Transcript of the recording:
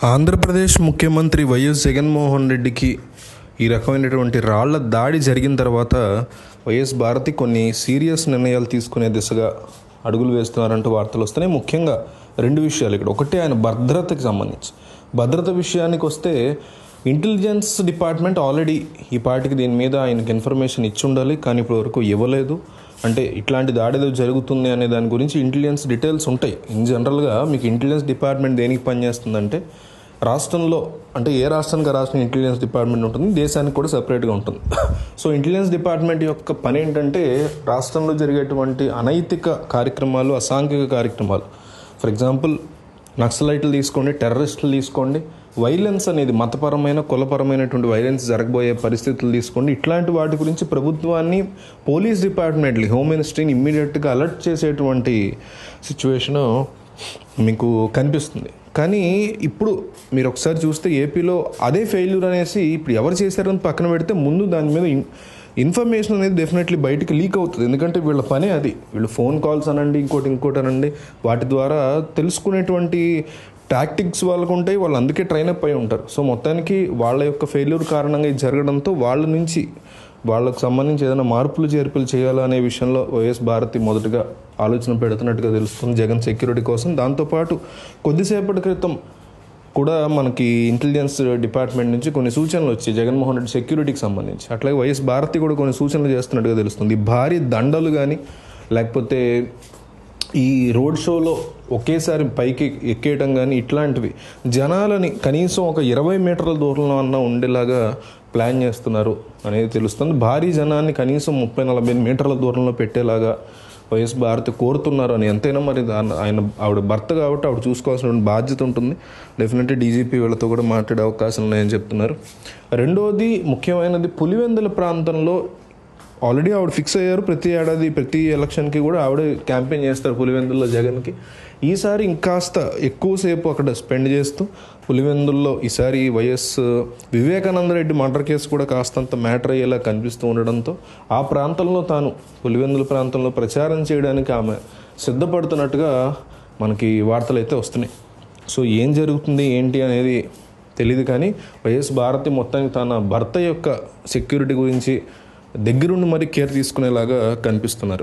ఆంధ్రప్రదేశ్ ముఖ్యమంత్రి వైఎస్ జగన్మోహన్ రెడ్డికి ఈ రకమైనటువంటి రాళ్ల దాడి జరిగిన తర్వాత వైఎస్ భారతి కొన్ని సీరియస్ నిర్ణయాలు తీసుకునే దిశగా అడుగులు వేస్తున్నారంటూ వార్తలు వస్తున్నాయి. ముఖ్యంగా రెండు విషయాలు ఇక్కడ. ఒకటి, ఆయన భద్రతకి సంబంధించి భద్రత విషయానికి వస్తే ఇంటెలిజెన్స్ డిపార్ట్మెంట్ ఆల్రెడీ ఈ పార్టీకి దీని మీద ఆయనకి ఇన్ఫర్మేషన్ ఇచ్చి ఉండాలి, కానీ ఇప్పటి వరకు ఇవ్వలేదు. అంటే ఇట్లాంటి దాడి ఏదో జరుగుతుంది అనే దాని గురించి ఇంటెలిజెన్స్ డీటెయిల్స్ ఉంటాయి. ఇన్ జనరల్గా మీకు ఇంటెలిజెన్స్ డిపార్ట్మెంట్ దేనికి పనిచేస్తుందంటే రాష్ట్రంలో, అంటే ఏ రాష్ట్రానికి రాష్ట్రం ఇంటెలిజెన్స్ డిపార్ట్మెంట్ ఉంటుంది, దేశానికి కూడా సపరేట్గా ఉంటుంది. సో ఇంటెలిజెన్స్ డిపార్ట్మెంట్ యొక్క పని ఏంటంటే రాష్ట్రంలో జరిగేటువంటి అనైతిక కార్యక్రమాలు, అసాంఘిక కార్యక్రమాలు, ఫర్ ఎగ్జాంపుల్ నక్సలైట్లు తీసుకోండి, టెర్రరిస్టులు తీసుకోండి, వైలెన్స్ అనేది మతపరమైన కులపరమైనటువంటి వైలెన్స్ జరగబోయే పరిస్థితులు తీసుకోండి, ఇట్లాంటి వాటి గురించి ప్రభుత్వాన్ని, పోలీస్ డిపార్ట్మెంట్ని, హోమ్ మినిస్ట్రీని ఇమ్మీడియట్గా అలర్ట్ చేసేటువంటి సిచ్యువేషను మీకు కనిపిస్తుంది. కానీ ఇప్పుడు మీరు ఒకసారి చూస్తే ఏపీలో అదే ఫెయిల్యూర్ అనేసి ఇప్పుడు ఎవరు చేశారని పక్కన పెడితే ముందు దాని మీద ఇన్ఫర్మేషన్ అనేది డెఫినెట్లీ బయటికి లీక్ అవుతుంది. ఎందుకంటే వీళ్ళ పనే అది. వీళ్ళు ఫోన్ కాల్స్ అనండి, ఇంకోటి అనండి, వాటి ద్వారా తెలుసుకునేటువంటి టాక్టిక్స్ వాళ్ళకు ఉంటాయి. వాళ్ళు అందుకే ట్రైన్ అప్ అయి ఉంటారు. సో మొత్తానికి వాళ్ళ యొక్క ఫెయిల్యూర్ కారణంగా ఇది జరగడంతో వాళ్ళ నుంచి వాళ్ళకు సంబంధించి ఏదైనా మార్పులు చేర్పులు చేయాలనే విషయంలో వైఎస్ భారతి మొదటగా ఆలోచన పెడుతున్నట్టుగా తెలుస్తుంది జగన్ సెక్యూరిటీ కోసం. దాంతోపాటు కొద్దిసేపటి క్రితం కూడా మనకి ఇంటెలిజెన్స్ డిపార్ట్మెంట్ నుంచి కొన్ని సూచనలు వచ్చాయి జగన్మోహన్ రెడ్డి సెక్యూరిటీకి సంబంధించి. అట్లాగే వైఎస్ భారతి కూడా కొన్ని సూచనలు చేస్తున్నట్టుగా తెలుస్తుంది. భారీ దండలు కానీ, లేకపోతే ఈ రోడ్ షోలో ఒకేసారి పైకి ఎక్కేయటం కానీ, ఇట్లాంటివి జనాలని కనీసం ఒక 20 మీటర్ల దూరంలో అన్నా ఉండేలాగా ప్లాన్ చేస్తున్నారు అనేది తెలుస్తుంది. భారీ జనాన్ని కనీసం 30-40 మీటర్ల దూరంలో పెట్టేలాగా వైఎస్ భారతి కోరుతున్నారు అని. ఎంతైనా మరి ఆవిడ భర్త కాబట్టి ఆవిడ చూసుకోవాల్సిన బాధ్యత ఉంటుంది. డెఫినెట్లీ డీజీపీ వీళ్ళతో కూడా మాట్లాడే అవకాశం ఉన్నాయని చెప్తున్నారు. రెండోది ముఖ్యమైనది, పులివెందుల ప్రాంతంలో ఆల్రెడీ ఆవిడ ఫిక్స్ అయ్యారు. ప్రతి ఏడాది ప్రతి ఎలక్షన్కి కూడా ఆవిడ క్యాంపెయిన్ చేస్తారు పులివెందుల్లో జగన్కి. ఈసారి ఇంకాస్త ఎక్కువసేపు అక్కడ స్పెండ్ చేస్తూ పులివెందుల్లో ఈసారి YS Vivekananda Reddy murder case కూడా కాస్తంత మ్యాటర్ అయ్యేలా కనిపిస్తూ ఉండడంతో ఆ ప్రాంతంలో పులివెందుల ప్రాంతంలో ప్రచారం చేయడానికి ఆమె సిద్ధపడుతున్నట్టుగా మనకి వార్తలు అయితే వస్తున్నాయి. సో ఏం జరుగుతుంది ఏంటి అనేది తెలియదు, కానీ వైఎస్ భారతి మొత్తానికి తన భర్త యొక్క సెక్యూరిటీ గురించి దగ్గరుండి మరి కేర్ తీసుకునేలాగా కనిపిస్తున్నారు.